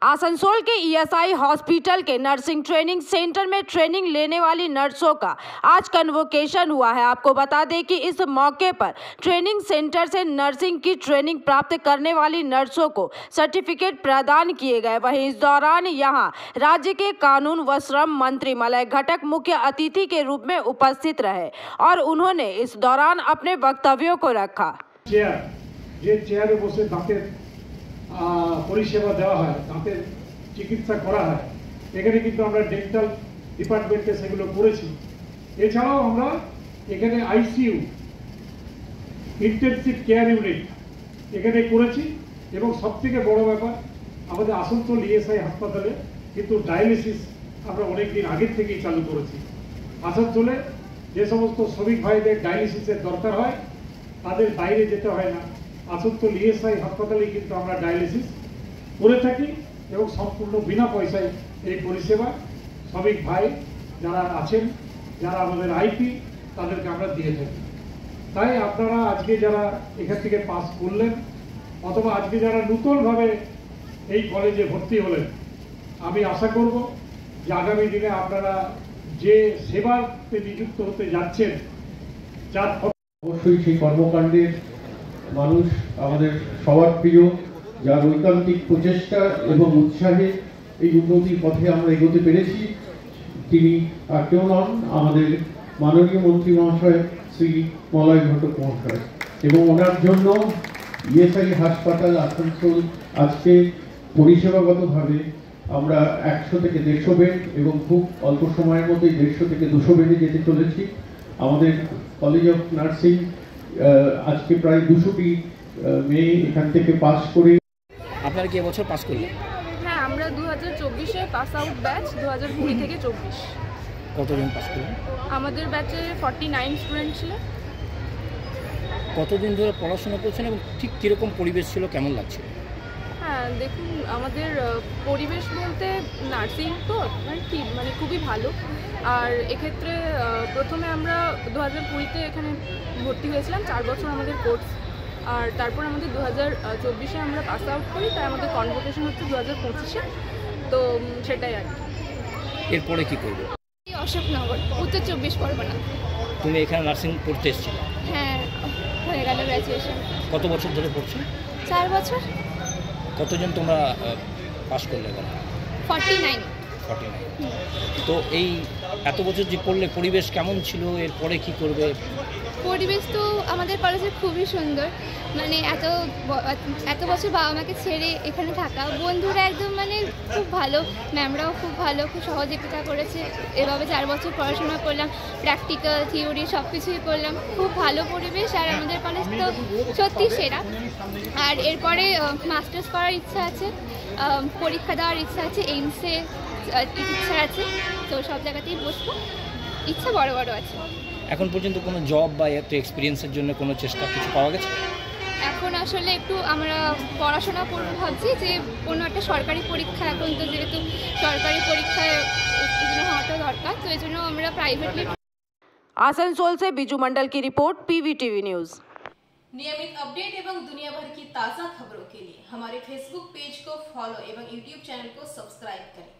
आसनसोल के ESI hospital के nursing training centre में ट्रेनिंग लेने वाली नर्सों का आज कन्वोकेशन हुआ है। आपको बता दें कि इस मौके पर ट्रेनिंग सेंटर से नर्सिंग की ट्रेनिंग प्राप्त करने वाली नर्सों को सर्टिफिकेट प्रदान किए गए। वहीं इस दौरान यहां राज्य के कानून व श्रम मंत्री मलय घटक मुख्य अतिथि के रूप में उपस्थित रहे और उन्होंने इस दौरान अपने वक्तव्यों को रखा। পরিষেবা দেওয়া হয়, দাঁতের চিকিৎসা করা হয়, এখানে কিন্তু আমরা ডেন্টাল ডিপার্টমেন্টে সেগুলো করেছি। এছাড়াও আমরা এখানে আইসিইউ ইন্টেনসিভ কেয়ার ইউনিট এখানে করেছি এবং সবথেকে বড় ব্যাপার আমাদের আসানসোল ইএসআই হাসপাতালে কিন্তু ডায়ালিসিস আমরা অনেক দিন আগের থেকেই চালু করেছি। আসানসোলে যে সমস্ত শ্রমিক ভাইদের ডায়ালিসিসের দরকার হয় তাদের বাইরে যেতে হয় না, আসানসোল ইএসআই হাসপাতালে কিন্তু আমরা ডায়ালিসিস করে থাকি এবং সম্পূর্ণ বিনা পয়সায় এই পরিষেবা শ্রমিক ভাই যারা আছেন, যারা আমাদের আইপি, তাদেরকে আমরা দিয়ে থাকি। তাই আপনারা আজকে যারা এখান থেকে পাস করলেন অথবা আজকে যারা নতুনভাবে এই কলেজে ভর্তি হলেন, আমি আশা করব যে আগামী দিনে আপনারা যে সেবাতে নিযুক্ত হতে যাচ্ছেন যার অবশ্যই সেই কর্মকাণ্ডের মানুষ আমাদের সবার প্রিয়, যার ঐকান্তিক প্রচেষ্টা এবং উৎসাহে এই উন্নতির পথে আমরা এগোতে পেরেছি, তিনি আর কেউ নন আমাদের মাননীয় মন্ত্রী মহাশয় শ্রী মলয় ঘটক মহাশয়। এবং ওনার জন্য ইএসআই হাসপাতাল আসানসোল আজকে পরিষেবাগতভাবে আমরা 100 থেকে 150 বেড এবং খুব অল্প সময়ের মধ্যে 150 থেকে 200 বেডে যেতে চলেছি। আমাদের কলেজ অফ নার্সিং আজকে প্রায় 200টি মেয়ে এখান থেকে পাস করে। আপনারা কি এবছর পাস করলেন? হ্যাঁ, আমরা 2024-এ পাস আউট ব্যাচ, 2020 থেকে 24। কতজন পাস করলেন? আমাদের ব্যাচে 49 স্টুডেন্ট ছিল। কতদিন ধরে পড়াশোনা করছেন এবং ঠিক কীরকম পরিবেশ ছিল, কেমন লাগছিল? হ্যাঁ, দেখুন আমাদের পরিবেশ বলতে নার্সিং তো মানে খুবই ভালো। আর এক্ষেত্রে প্রথমে আমরা 2020-তে এখানে ভর্তি হয়েছিলাম, 4 বছর আমাদের কোর্স। আর তারপর আমাদের 2024-এ আমরা পাস আউট করি, তাই আমাদের কনভোকেশন হচ্ছে 2025-এ। তো সেটাই আর কি। এরপরে কি করবে? অশোকনগর, উত্তর 24 পরগনা। তুমি এখানে নার্সিং পড়তে এসেছিলে? হ্যাঁ, হয়ে গেল গ্র্যাজুয়েশন। কত বছর ধরে পড়ছো? 4 বছর। কতজন তোমরা পাস করলে? 49। তো এই এত বছর যে পড়লে পরিবেশ কেমন ছিল, এরপরে কি করবে? পরিবেশ তো আমাদের কলেজে খুবই সুন্দর, মানে এত বছর বাবা মাকে ছেড়ে এখানে থাকা, বন্ধুরা একদম মানে খুব ভালো, ম্যামরাও খুব ভালো, খুব সহযোগিতা করেছে। এভাবে 4 বছর পড়াশোনা করলাম, প্র্যাকটিক্যাল থিওরি সব কিছুই করলাম, খুব ভালো পরিবেশ। আর আমাদের কলেজ তো সত্যি সেরা। আর এরপরে মাস্টার্স করার ইচ্ছা আছে, পরীক্ষা দেওয়ার ইচ্ছা আছে, এইমসে ইচ্ছা আছে, তো সব জায়গাতেই বসবো, ইচ্ছা বড় বড় আছে। এখন পর্যন্ত কোনো জব বা একটু এক্সপিরিয়েন্সের জন্য কোনো চেষ্টা কিছু পাওয়া গেছে? এখন আসলে একটু আমরা পড়াশোনা করবো ভাবছি, যে কোনো একটা সরকারি পরীক্ষা, এখন তো যেহেতু সরকারি পরীক্ষায় উত্তীর্ণ হওয়াটা দরকার, তো এই জন্য আমরা প্রাইভেটলি। आसनसोल से बिजू मंडल की रिपोर्ट, पीवीटीवी न्यूज़। नियमित अपडेट एवं दुनिया भर की ताज़ा खबरों के लिए हमारे फेसबुक पेज को फॉलो एवं यूट्यूब चैनल को सब्सक्राइब करें।